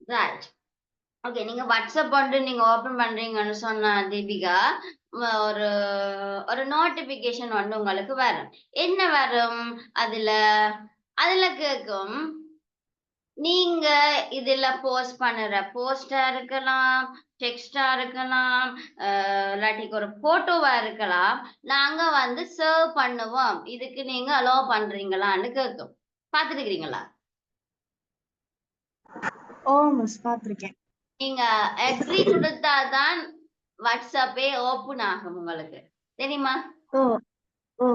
Right. Okay. நீங்க WhatsApp வந்து நீங்க ஓபன் பண்றீங்கன்னு சொன்ன தீபிகா, ஒரு ஒரு நோட்டிபிகேஷன் வந்து உங்களுக்கு வரும். என்ன வரும்? அதுல அதுல கேக்கும், நீங்க இதுல போஸ்ட் பண்ணுற போஸ்டா இருக்கலாம், டெக்ஸ்டா இருக்கலாம், இல்லாட்டிக்கு ஒரு போட்டோவா இருக்கலாம். நாங்க வந்து சர்வ் பண்ணுவோம். இதுக்கு நீங்க அலோவ் பண்றீங்களான்னு கேக்கும். பார்த்துருக்கிறீங்களா? ஓ மிஸ் பாத்திருக்கேன். நீங்க அக்ரி கொடுத்தாதான் வாட்ஸ்அப்பே ஓபன் ஆகும் உங்களுக்கு. தெரியுமா? ஓ ஓ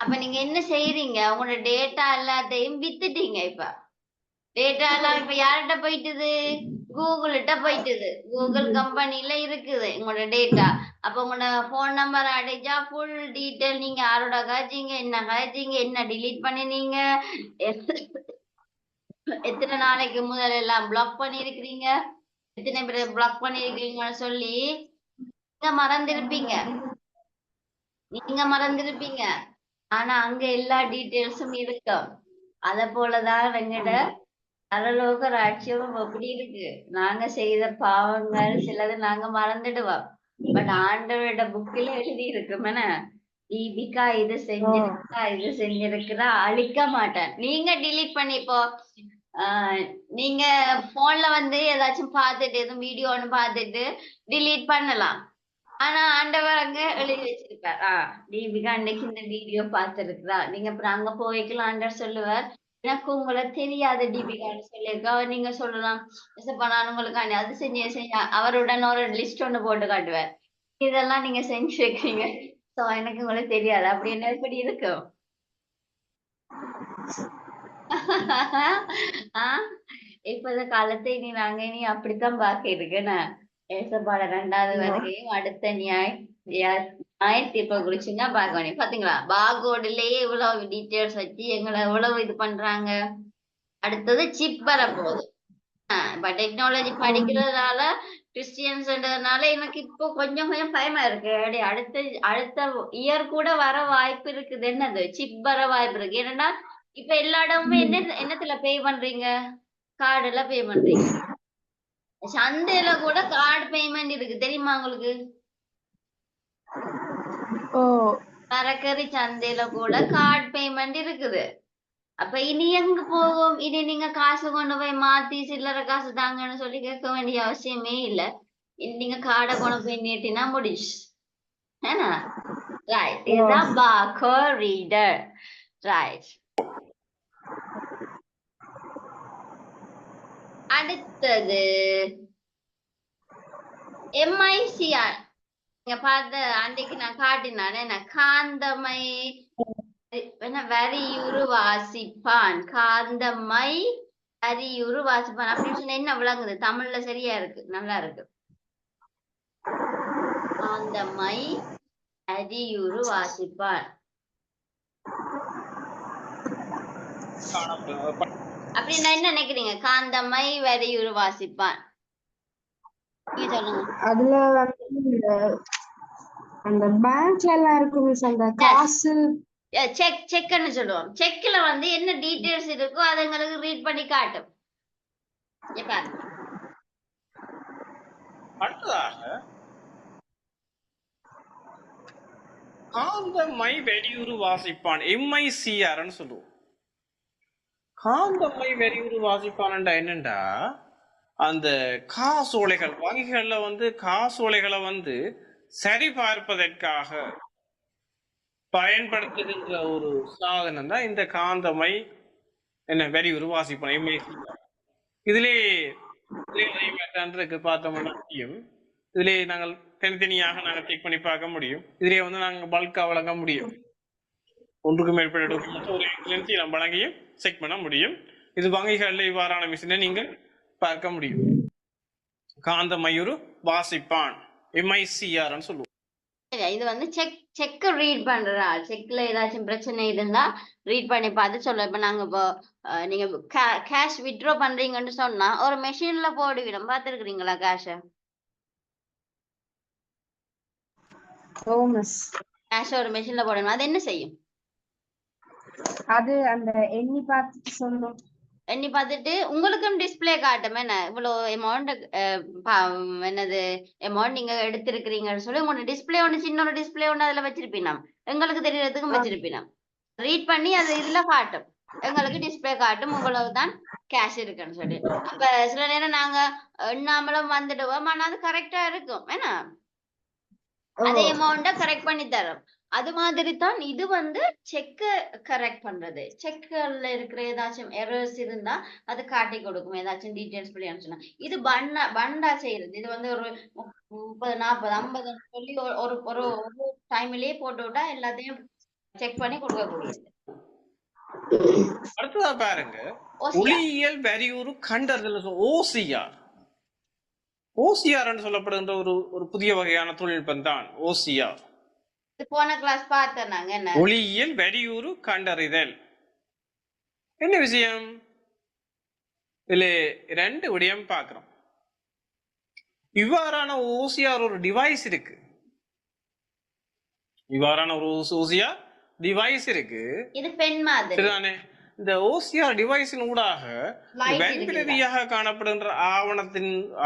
அப்ப நீங்க என்ன செய்றீங்க? உங்களோட டேட்டா எல்லாத்தையும் வித்துட்டீங்க இப்ப. டேட்டா எல்லாம் இப்ப யார்கிட்ட போயிட்டுது? கூகுள்கிட்ட போயிட்டுது. கூகுள் கம்பெனில இருக்குது உங்களோட டேட்டா. அப்ப உங்களோட போன் நம்பர் அடைச்சா ஃபுல் டீட்டெயில் நீங்க யாரோட காய்ச்சிங்க, என்ன காய்ச்சிங்க, என்ன டிலீட் பண்ணினீங்க, எத்தனை நாளைக்கு முதல்ல எல்லாம் பிளாக் பண்ணிருக்கிறீங்க, எத்தனை பேர் பிளாக் பண்ணிருக்கீங்கன்னு சொல்லி நீங்க மறந்திருப்பீங்க. நீங்க மறந்திருப்பீங்க. ஆனா அங்க எல்லா டீட்டெயில்ஸும் இருக்கும். அத போலதான் எங்கட பரலோக ராஜ்யம் அப்படி இருக்கு. நாங்க செய்த பாவங்கள் சிலது நாங்க மறந்துடுவோம். பட் ஆண்டவரோட புக்கில எழுதி இருக்கும் என்ன, தீபிகா இது செஞ்சிருக்கா, இது செஞ்சிருக்கிறா, அழிக்க மாட்டேன். நீங்க டிலீட் பண்ணி இப்போ நீங்க போன்ல வந்து ஏதாச்சும் பார்த்துட்டு எதுவும் வீடியோ ஒன்று பார்த்துட்டு டிலீட் பண்ணலாம். ஆனா ஆண்டவர் அங்க எழுதி வச்சிருக்கார். தீபிகா அன்னைக்கு இந்த வீடியோ பார்த்திருக்கிறா. நீங்க அப்புறம் அங்க போய்க்கலாம். ஆண்டவர் சொல்லுவார், எனக்கு உங்களை தெரியாத தீபிகான்னு சொல்லியிருக்கா. நீங்க சொல்லலாம், நான் உங்களுக்கு அது செஞ்ச அவருடன் ஒரு லிஸ்ட் ஒண்ணு போட்டு காட்டுவார். இதெல்லாம் நீங்க செஞ்சு வைக்கிறீங்க. சோ எனக்கு உங்களுக்கு தெரியாது. அப்படி என்ன இப்படி இருக்கும். ஆஹ் இப்பத காலத்தை நாங்க இனி அப்படித்தான் பாக்க இருக்குன்னு. ஏசப்பாட 2வது வருகையும் அடுத்த நியாய தீர்ப்பை குறிச்சுன்னா பார்க்க வேண்டிய பாத்தீங்களா? பாகோடுலயே இவ்வளவு டீட்டெயில்ஸ் வச்சு எங்களை எவ்வளவு இது பண்றாங்க. அடுத்தது சிப் வரப்போகுது. இப்ப டெக்னாலஜி படிக்கிறதுனால கிறிஸ்டியன்ஸ்ன்றதுனால எனக்கு இப்போ கொஞ்சம் கொஞ்சம் பயமா இருக்கு. அடுத்த அடுத்த இயர் கூட வர வாய்ப்பு இருக்குது. என்னது சிப் வர வாய்ப்பு இருக்கு. ஏன்னா இப்ப எல்லா இடமுமே என்னத்துல பே பண்றீங்க? கார்டுல பே பண்றீங்க. சந்தையில கூட கார்டு பேமெண்ட் இருக்கு. தெரியுமா உங்களுக்கு? மரக்கறி சந்தையில கூட கார்டு பேமெண்ட் இருக்குது. அப்ப இனி எங்க போகும்? இனி நீங்க காசு கொண்டு போய் மாத்தி சில்லறை காசு தாங்கன்னு சொல்லி கேட்க வேண்டிய அவசியமே இல்ல. இனி நீங்க கார்டை கொண்டு போய் நீட்டினா முடிச்சு. ஏன்னா ரைட், இதுதான் பாக்கோ ரீடர். ரைட். அடுத்தது எம்ஐசிஆர். நீங்க பார்த்த அன்றைக்கு நான் காட்டினானே காந்தமை வரியுரு வாசிப்பான். காந்தமை வரியுரு வாசிப்பான் அப்படின்னு சொன்னா என்ன விளங்குது? தமிழ்ல சரியா இருக்கு, நல்லா இருக்கு. காந்தமை அரியுரு வாசிப்பான் அப்படின்னா என்ன நினைக்கிறீங்க? காந்தமை வரியுரு வாசிப்பான் நீங்க சொல்லுங்க. அதுல வந்து அந்த பேங்க்ல எல்லாம் இருக்கும் மிஸ், அந்த காசு செக்ன்னு சொல்லுவோம். செக்ல வந்து என்ன டீடைல்ஸ் இருக்கோ அதை எங்களுக்கு ரீட் பண்ணி காட்டும். அடுத்ததாக காந்தமை வெடியுரு வாசிப்பான், எம்ஐசிஆர்ன்னு சொல்லுவோம். காந்தமை வெடியுரு வாசிப்பான்டா என்னண்டா, அந்த காசோலைகள் வங்கிகள்ல வந்து காசோலைகளை வந்து சரி பார்ப்பதற்காக பயன்படுத்துகின்ற ஒரு சாதனம் தான் இந்த காந்தமை என்ன வெடியுரு வாசிப்பான், எம்ஐசிஆர். இதிலே இருக்கு பார்த்தோம்னா முடியும். இதிலே நாங்கள் தனித்தனியாக நாங்கள் செக் பண்ணி பார்க்க முடியும். இதிலே வந்து நாங்கள் பல்கா வழங்க முடியும். ஒன்றுக்கு மேற்பட்ட டாக்குமெண்ட் ஒரு எக்ஸலன்சி நம்ம வழங்கியும் செக் பண்ண முடியும். இது வங்கிகளில் இவ்வாறான மிஷினை நீங்கள் பார்க்க முடியும். காந்தமயூரு வாசிப்பான், எம்ஐசிஆர்னு சொல்லுவோம். இது வந்து செக் ரீட் பண்றா. செக்ல ஏதாச்சும் பிரச்சனை இருந்தா ரீட் பண்ணி பார்த்து சொல்ல. இப்ப நாங்க இப்போ நீங்க கேஷ் வித்ட்ரா பண்றீங்கன்னு சொன்னா ஒரு மெஷின்ல போடுவிடும். பாத்துருக்கீங்களா கேஷ? கேஷ் ஒரு மெஷின்ல போடணும். அது என்ன செய்யும்? அது அந்த எண்ணி பார்த்துட்டு சொல்லும். எண்ணி பார்த்துட்டு உங்களுக்கும் டிஸ்ப்ளே காட்டும் என்ன இவ்வளவு அமௌண்ட் என்னது அமௌண்ட் நீங்க எடுத்திருக்கிறீங்கன்னு சொல்லி உங்களோட டிஸ்ப்ளே ஒன்று சின்ன ஒரு டிஸ்ப்ளே ஒன்று அதுல வச்சிருப்பீனாம் எங்களுக்கு தெரியறதுக்கும் வச்சிருப்பீனாம் ரீட் பண்ணி அது இதுல காட்டும் எங்களுக்கு டிஸ்ப்ளே காட்டும் இவ்வளவு தான் கேஷ் இருக்குன்னு சொல்லி அப்ப சில நேரம் நாங்க எண்ணாமலும் வந்துடுவோம் ஆனா அது கரெக்டா இருக்கும் ஏன்னா அதே அமௌண்ட கரெக்ட் பண்ணி தரோம் அது மாதிரி தான் இது வந்து செக்க கரெக்ட் பண்றது செக்ல இருக்கிற ஏதாச்சும் எரர்ஸ் இருந்தா அது காட்டி கொடுக்கும் ஏதாச்சும் டீடைல்ஸ் பண்ணி சொன்னா இது பண்டா செய்யறது இது வந்து ஒரு 30 40 50 சொல்லி ஒரு ஒரு ஒரு டைம்லயே போட்டு விட்டா எல்லாத்தையும் செக் பண்ணி கொடுக்கக்கூடியது அடுத்ததா பாருங்க ஒளியியல் வரியுறு கண்டறிதல் ஓசிஆர் ஓசிஆர் சொல்லப்படுகின்ற ஒரு புதிய வகையான தொழில்நுட்பம் தான் ஓசிஆர் போன கிளாஸ் பார்த்தேன் நாங்க என்ன ஒளியியல் வரியுறு கண்டறிதல் என்ன விஷயம் இதுல 2 விடயம் பார்க்கிறோம் இவ்வாறான ஓசிஆர் ஒரு டிவைஸ் இருக்கு இவ்வாறான ஒரு ஓசிஆர் டிவைஸ் இருக்கு இது பெண் மாதிரி சரிதானே இந்த ஓசிஆர் டிவைஸின் ஊடாக வெண்பிரதியாக காணப்படுகின்ற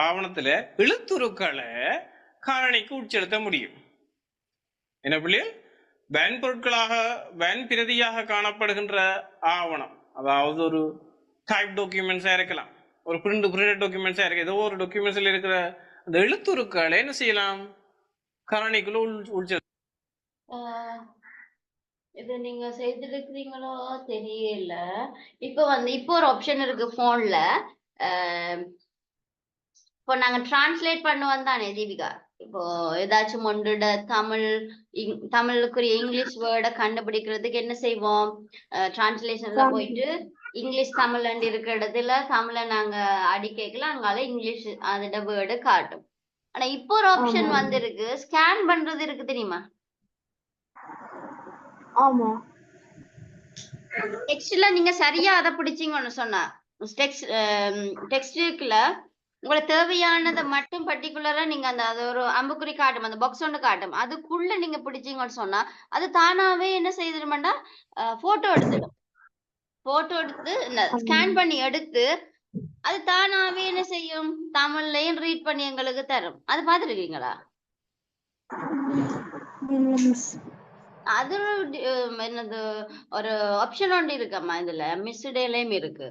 ஆவணத்துல எழுத்துருக்களை காரணிக்கு உட்செலுத்த முடியும் என்ன பிள்ளைகள் வெண்பொருட்களாக வெண்பிரதியாக காணப்படுகின்ற ஆவணம் அதாவது ஒரு டைப் டாக்குமெண்ட்ஸா இருக்கலாம் ஒரு பிரிண்டட் டாக்குமெண்ட்ஸா இருக்கு ஏதோ ஒரு டாக்குமெண்ட்ஸ்ல இருக்கிற அந்த எழுத்துருக்களை என்ன செய்யலாம் காரணிக்குள்ள உட்செலுத்த இது நீங்க செய்திருக்கிறீங்களோ தெரியல இப்போ ஒரு ஆப்ஷன் இருக்கு போன்ல இப்போ நாங்க டிரான்ஸ்லேட் பண்ணுவோம் தானே தீபிகா இப்போ ஏதாச்சும் ஒன்றுட தமிழுக்குரிய இங்கிலீஷ் வேர்டை கண்டுபிடிக்கிறதுக்கு என்ன செய்வோம் டிரான்ஸ்லேஷன்ல போயிட்டு இங்கிலீஷ் தமிழ் இருக்கிற இடத்துல தமிழை நாங்க அடிக்கலாம் அங்கால இங்கிலீஷ் அதோட வேர்டு காட்டும் ஆனா இப்போ ஒரு ஆப்ஷன் வந்திருக்கு ஸ்கேன் பண்றது இருக்கு தெரியுமா ஆமா டெக்ஸ்ட்ல நீங்க சரியா அதை பிடிச்சீங்கன்னு சொன்னா டெக்ஸ்டுக்குள்ள உங்களுக்கு தேவையானதை மட்டும் பர்டிகுலரா நீங்க அந்த அது ஒரு அம்புக்குறி காட்டும் அந்த பாக்ஸ் ஒன்று காட்டும் அதுக்குள்ள நீங்க பிடிச்சீங்கன்னு சொன்னா அது தானாவே என்ன செய்திருமாண்டா போட்டோ எடுத்துடும் போட்டோ எடுத்து ஸ்கேன் பண்ணி எடுத்து அது தானாவே என்ன செய்யும் தமிழ்லயும் ரீட் பண்ணி எங்களுக்கு தரும் அது பார்த்துருக்கீங்களா அது என்னது ஒரு ஆப்ஷன் ஒன்று இருக்கம்மா இதுல மிஸ்டேலையும் இருக்கு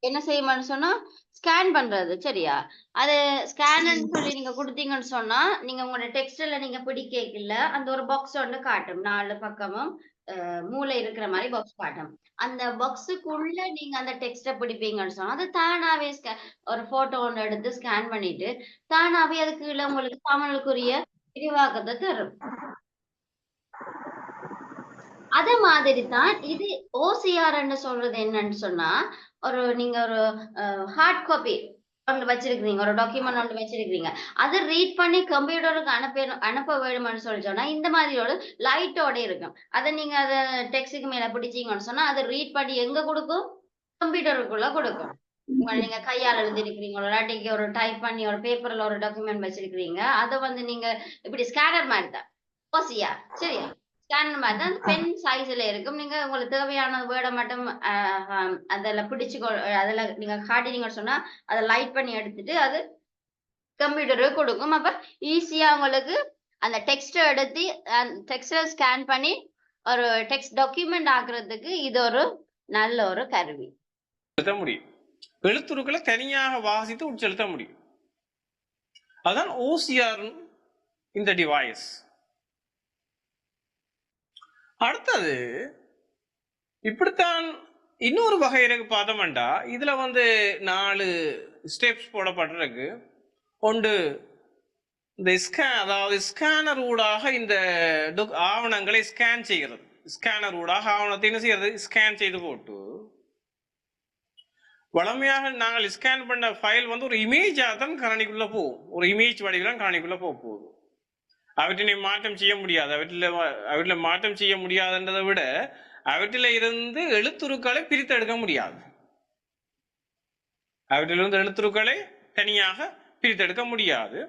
என்ன செய்யுமான்னு சொன்னா ஸ்கேன் பண்றது சரியா அது ஸ்கேன் சொல்லி நீங்க கொடுத்தீங்கன்னு சொன்னா நீங்க உங்களோட டெக்ஸ்ட்ல நீங்க பிடிக்கல அந்த ஒரு பாக்ஸ் ஒன்று காட்டும் 4 பக்கமும் மூளை இருக்கிற மாதிரி பாக்ஸ் காட்டும் அந்த பாக்ஸுக்குள்ள நீங்க அந்த டெக்ஸ்ட பிடிப்பீங்கன்னு சொன்னா அது தானாவே ஒரு போட்டோ ஒன்று எடுத்து ஸ்கேன் பண்ணிட்டு தானாவே அதுக்கு கீழே உங்களுக்கு தமிழுக்குரிய விரிவாக்கத்தை தரும் அதே மாதிரி தான் இது ஓசிஆர்ன்னு சொல்றது என்னன்னு சொன்னா நீங்க ஒரு ஹார்ட் காப்பி ஒன்று வச்சிருக்கீங்க ஒரு டாக்குமெண்ட் ஒன்று வச்சிருக்கீங்க அதை ரீட் பண்ணி கம்ப்யூட்டருக்கு அனுப்ப வேணும்னு சொல்லி சொன்னா இந்த மாதிரி ஒரு லைட்டோட இருக்கும் அதை நீங்க அதை டெக்ஸ்டுக்கு மேல பிடிச்சீங்கன்னு சொன்னா அதை ரீட் பண்ணி எங்க கொடுக்கும் கம்ப்யூட்டருக்குள்ள கொடுக்கும் நீங்க கையால் எழுதிருக்கிறீங்க இல்லாட்டிக்கு ஒரு டைப் பண்ணி ஒரு பேப்பர்ல ஒரு டாக்குமெண்ட் வச்சிருக்கிறீங்க அதை வந்து நீங்க இப்படி ஸ்கேனர் மாதிரி தான் ஓசிஆர் சரியா ஸ்கேன் மாதிரி தான் பென் சைஸ்ல இருக்கும் நீங்க உங்களுக்கு தேவையான வேர்டை மட்டும் அதில் பிடிச்சு அதில் நீங்க காட்டினீங்கன்னு சொன்னா அதை லைட் பண்ணி எடுத்துட்டு அது கம்ப்யூட்டருக்கு கொடுக்கும் அப்ப ஈஸியா உங்களுக்கு அந்த டெக்ஸ்ட்டை எடுத்து டெக்ஸ்டை ஸ்கேன் பண்ணி ஒரு டெக்ஸ்ட் டாக்குமெண்ட் ஆக்குறதுக்கு இது ஒரு நல்ல ஒரு கருவி முடியும் எழுத்துருக்களை தனியாக வாசித்து உட்செலுத்த முடியும் அதான் ஓசிஆர் இந்த டிவைஸ் அடுத்தது இப்படித்தான் இன்னொரு வகை எனக்கு பார்த்தோம்டா இதுல வந்து 4 ஸ்டெப்ஸ் போடப்பட்டிருக்கு ஒன்று இந்த அதாவது ஸ்கேனர் ஊடாக இந்த ஆவணங்களை ஸ்கேன் செய்கிறது ஸ்கேனர் ஊடாக ஆவணத்தை என்ன செய்யறது ஸ்கேன் செய்து போட்டு வளமையாக நாங்கள் ஸ்கேன் பண்ண ஃபைல் வந்து ஒரு இமேஜாக தான் கரணிக்குள்ள போகும் ஒரு இமேஜ் வடிவில் கரணிக்குள்ள போகுது அவற்றினை மாற்றம் செய்ய முடியாது அவற்றில் மாற்றம் செய்ய முடியாதுன்றதை விட அவற்றில இருந்து எழுத்துருக்களை பிரித்தெடுக்க முடியாது அவற்றிலிருந்து எழுத்துருக்களை தனியாக பிரித்தெடுக்க முடியாது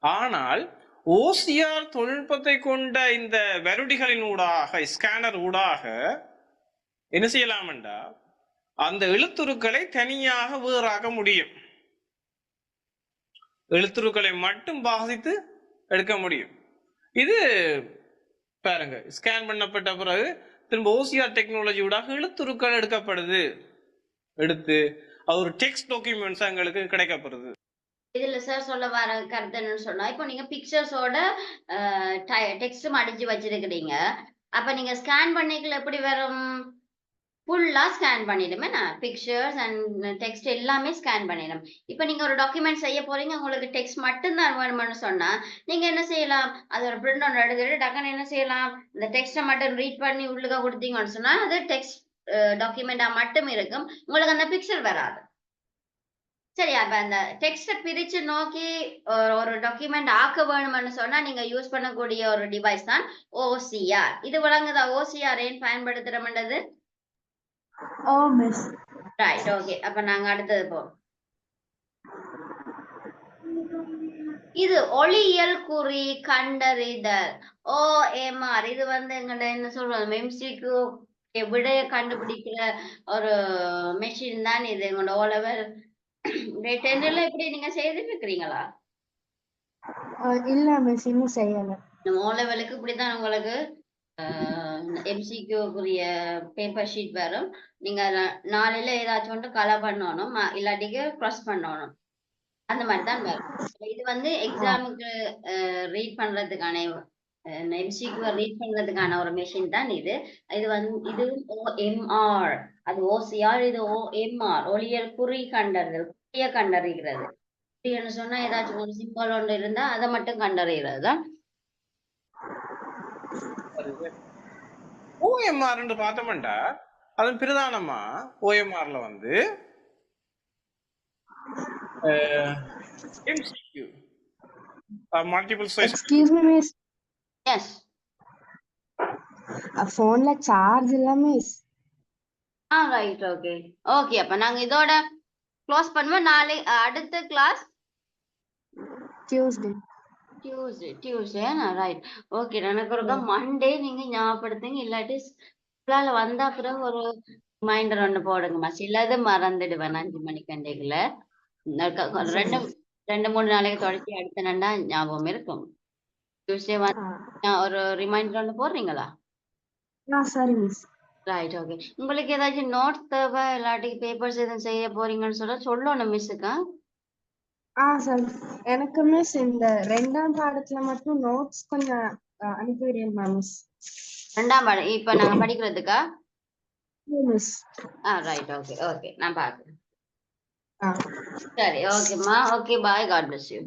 ஆனால் ஓசிஆர் தொழில்நுட்பத்தை கொண்ட இந்த வருடிகளின் ஊடாக ஸ்கேனர் ஊடாக என்ன செய்யலாம் என்றா அந்த எழுத்துருக்களை தனியாக வேறாக்க முடியும். எழுத்துருக்களை மட்டும் வாசித்து எடுக்க முடியும். இது பாருங்க, ஸ்கேன் பண்ணப்பட்ட பிறகு திரும்ப ஓசிஆர் டெக்னாலஜியோட எழுத்துருக்கள் எடுக்கப்படுது. எடுத்து அது ஒரு டெக்ஸ்ட் டாக்குமெண்ட்ஸ் எங்களுக்கு கிடைக்கப்படுது. இதுல சார் சொல்ல வர கருத்து என்னன்னு சொன்னா, இப்போ நீங்க பிக்சர்ஸோட டெக்ஸ்டும் அடிச்சு வச்சிருக்கிறீங்க. அப்ப நீங்க ஸ்கேன் பண்ணிக்கல எப்படி வரும்? ஃபுல்லா ஸ்கேன் பண்ணிடுமே, பிக்சர்ஸ் அண்ட் டெக்ஸ்ட் எல்லாமே ஸ்கேன் பண்ணிடும். இப்போ நீங்க ஒரு டாக்குமெண்ட் செய்ய போறீங்க, உங்களுக்கு டெக்ஸ்ட் மட்டும்தான் வேணும்னு சொன்னா நீங்க என்ன செய்யலாம்? அது ஒரு பிரிண்ட் ஒன்று எடுத்துட்டு டக்குன்னு என்ன செய்யலாம்? இந்த டெக்ஸ்ட்டை மட்டும் ரீட் பண்ணி உள்ளுக்க கொடுத்தீங்கன்னு சொன்னா அது டெக்ஸ்ட் டாக்குமெண்டா மட்டும் இருக்கும், உங்களுக்கு அந்த பிக்சர் வராது. சரி, அப்ப அந்த டெக்ஸ்ட பிரிச்சு நோக்கி ஒரு டாக்குமெண்ட் ஆக்க வேணும்னு சொன்னா நீங்க யூஸ் பண்ணக்கூடிய ஒரு டிவைஸ் தான் ஓசிஆர். இது விளங்குதா? ஓசிஆர் ஏன் பயன்படுத்துறோம்ன்றது? ஓ மிஸ். Right, okay. அப்ப நாங்க அடுத்தது போறோம். இது ஒளியியல் குறி கண்டறிதல், OMR. இது வந்து எங்கள்ட்ட என்ன சொல்றது, எம்சிக்கு விடைய கண்டுபிடிக்கிற ஒரு மெஷின் தான் இது. எங்களோட O லெவல் 10ல இப்படி நீங்க செய்துட்டு இருக்கிறீங்களா? இல்ல மிஸ், இன்னும் செய்யல. O லெவலுக்கு இப்படிதான் உங்களுக்கு எம்சிக்யூக்குரிய பேப்பர் ஷீட் வரும். நீங்க நாளையில ஏதாச்சும் ஒன்று கலர் பண்ணணும், இல்லாட்டிக்கு க்ராஸ் பண்ணணும். அந்த மாதிரி தான் வரும். இது வந்து எக்ஸாமுக்கு ரீட் பண்றதுக்கான எம்சிக்யூ ரீட் பண்றதுக்கான ஒரு மெஷின் தான் இது. இது வந்து இது OMR, அது ஓசிஆர், இது OMR, ஒளியல் குறி கண்டறிதல், குறிய கண்டறிகிறது. குறின்னு சொன்னா ஏதாச்சும் ஒரு சிம்பிள் ஒன்று இருந்தா அதை மட்டும் கண்டறிகிறது தான். OMR என்று பார்த்தோம்டா அதன் பிரதானமா OMRல வந்து MCQ, multiple choice. Excuse me miss. Yes. போன்ல சார்ஜ் இல்ல மிஸ். Right, okay. ஓகே, அப்ப நாங்க இதோட க்ளோஸ் பண்ணுவோம். நாளை அடுத்த class Tuesday. Tuesday right. Okay, எனக்கு ஒரு மண்டே நீங்க ஞாபகப்படுத்துங்க, இல்லாட்டி ஸ்கூலால வந்தா பிறகு ஒரு ரிமைண்டர் ஒன்று போடுங்கம்மா. சிலது மறந்துடுவேன் 5 மணிக்கண்டைக்குள்ள. 2-3 நாளைக்கு தொடச்சி அடுத்த நண்டா ஞாபகம் இருக்கும். டியூஸ்டே ஒரு ரிமைண்டர் ஒன்று போடுறீங்களா? சரி மிஸ். Right, okay. உங்களுக்கு ஏதாச்சும் நோட்ஸ் தேவை, இல்லாட்டி பேப்பர்ஸ் எதுவும் செய்ய போறீங்கன்னு சொல்லணும் மிஸ்ஸுக்கா. சரி. எனக்கு மிஸ் இந்த 2ஆம் பாடத்துல மட்டும் நோட்ஸ் கொஞ்சம் அனுப்பி விடுறீங்களா மிஸ்? 2ஆம் பாடம் இப்ப நாங்க படிக்கிறதுக்கா? மிஸ். Right, okay. ஓகே, நான் பாக்குறேன். ஆ சரி, ஓகேம்மா. Okay, bye. God bless you.